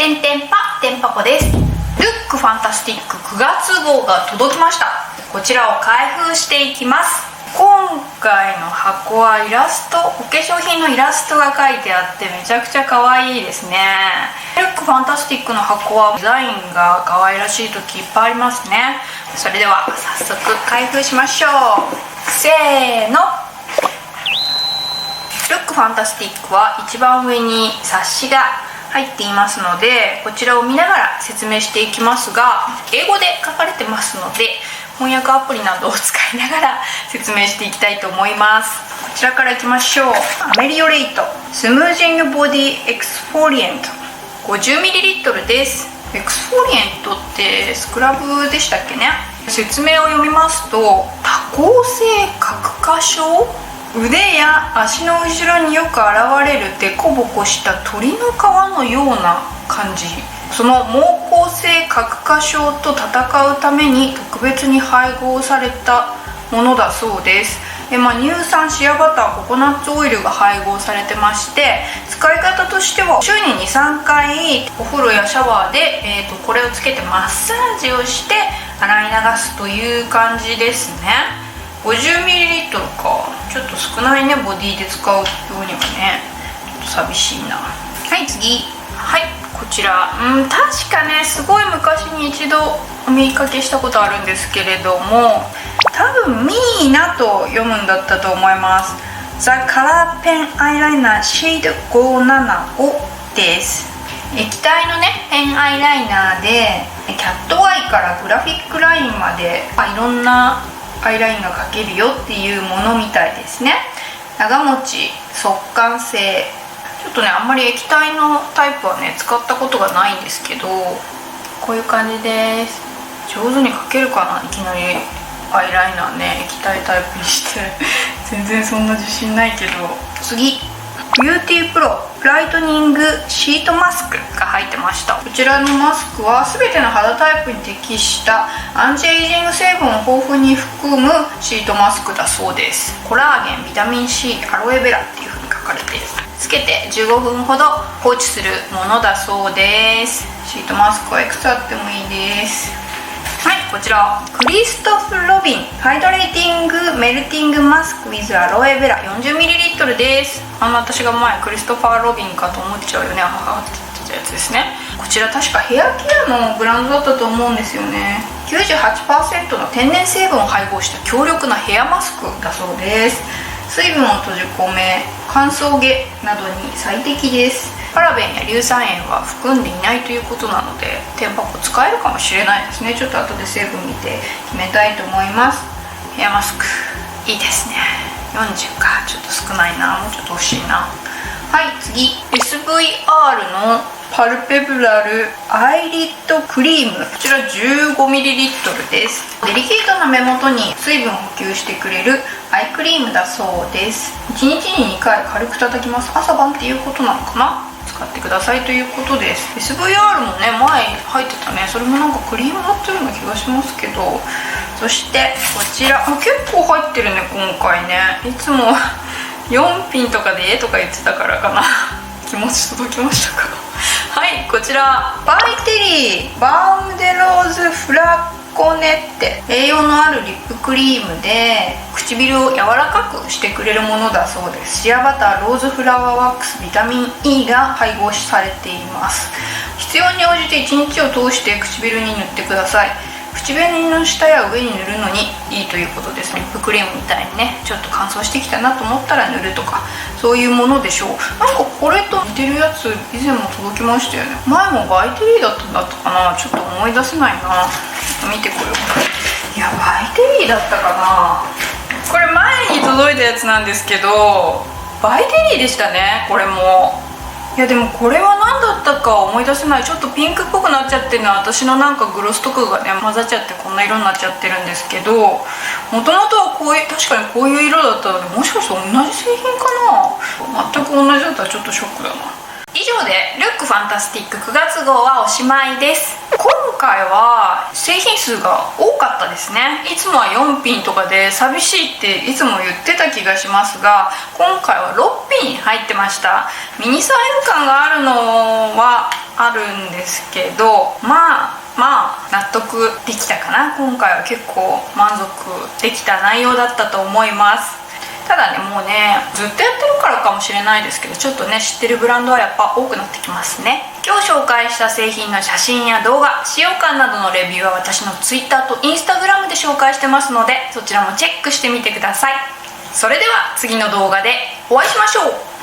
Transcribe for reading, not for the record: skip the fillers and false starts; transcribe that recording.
てんてんぱてんぱこです。ルックファンタスティック9月号が届きました。こちらを開封していきます。今回の箱はイラスト、お化粧品のイラストが書いてあってめちゃくちゃ可愛いですね。ルックファンタスティックの箱はデザインが可愛らしい時いっぱいありますね。それでは早速開封しましょう。せーの。ルックファンタスティックは一番上に冊子が入っていますので、こちらを見ながら説明していきますが、英語で書かれてますので翻訳アプリなどを使いながら説明していきたいと思います。こちらからいきましょう。アメリオレイトスムージングボディエクスフォリエント 50ml です。エクスフォリエントってスクラブでしたっけね。説明を読みますと、多孔性角化症、腕や足の後ろによく現れるデコボコした鳥の皮のような感じ、その毛孔性角化症と戦うために特別に配合されたものだそうです。乳酸、シアバター、ココナッツオイルが配合されてまして、使い方としては週に 2,3 回お風呂やシャワーで、これをつけてマッサージをして洗い流すという感じですね。50ml か、ちょっと少ないね。ボディで使うようにはね、ちょっと寂しいな。はい、次。はい、こちら確かね、すごい昔に一度お見かけしたことあるんですけれども、多分ミーナと読むんだったと思います。 The Color Pen Eyeliner Shade 575です。液体のねペンアイライナーで、キャットアイからグラフィックラインまで、いろんなアイラインが描けるよっていうものみたいですね。長持ち、速乾性。ちょっとね、あんまり液体のタイプはね使ったことがないんですけど、こういう感じです。上手に描けるかな、いきなりアイライナーね液体タイプにして全然そんな自信ないけど。次、ビューティープロライトニングシートマスクが入ってました。こちらのマスクは全ての肌タイプに適したアンチエイジング成分を豊富に含むシートマスクだそうです。コラーゲン、ビタミン C、アロエベラっていう風に書かれている。つけて15分ほど放置するものだそうです。シートマスクはいくつあってもいいです。はい、こちらクリストフ・ロビンハイドレーティングメルティングマスク with アロエベラ 40ml です。私が前クリストファー・ロビンかと思っちゃうよね、母って言ってたやつですね。こちら確かヘアケアのブランドだったと思うんですよね。 98% の天然成分を配合した強力なヘアマスクだそうです。水分を閉じ込め、乾燥毛などに最適です。パラベンや硫酸塩は含んでいないということなので、テンパコ使えるかもしれないですね。ちょっと後で成分見て決めたいと思います。ヘアマスクいいですね。40か、ちょっと少ないな、もうちょっと欲しいな。はい、次 SVR のパルペブラルアイリッドクリーム、こちら 15ml です。デリケートな目元に水分を補給してくれるアイクリームだそうです。1日に2回軽く叩きます。朝晩っていうことなのかな。使ってくださいということです。 SVR もね前入ってたね。それもなんかクリームだったような気がしますけど。そしてこちら結構入ってるね今回ね。いつも4品とかでとか言ってたからかな気持ち届きましたかはい、こちらバイテリーバームデローズフラコネッテ、栄養のあるリップクリームで唇を柔らかくしてくれるものだそうです。シアバター、ローズフラワーワックス、ビタミン E が配合されています。必要に応じて1日を通して唇に塗ってください。口紅の下や上に塗るのにいいということですね。リップクリームみたいにね、ちょっと乾燥してきたなと思ったら塗るとか、そういうものでしょう。なんかこれと似てるやつ以前も届きましたよね。前もバイテリーだったんだったかな、ちょっと思い出せないな。見てこよう。いや、バイテリーだったかな。これ前に届いたやつなんですけど、バイテリーでしたね、これも。いやでもこれは何だったか思い出せない。ちょっとピンクっぽくなっちゃってるのは私のなんかグロスとかがね混ざっちゃってこんな色になっちゃってるんですけど、もともとはこういう、確かにこういう色だったので、もしかして同じ製品かな。全く同じだったらちょっとショックだな。以上でルックファンタスティック9月号はおしまいです。今回は製品数が多かったですね。いつもは4品とかで寂しいっていつも言ってた気がしますが、今回は6品入ってました。ミニサイズ感があるのはあるんですけど、まあ納得できたかな。今回は結構満足できた内容だったと思います。ただね、もうねずっとやってるからかもしれないですけど、ちょっとね知ってるブランドはやっぱ多くなってきますね。今日紹介した製品の写真や動画、使用感などのレビューは私の Twitter と Instagram で紹介してますので、そちらもチェックしてみてください。それでは次の動画でお会いしましょう。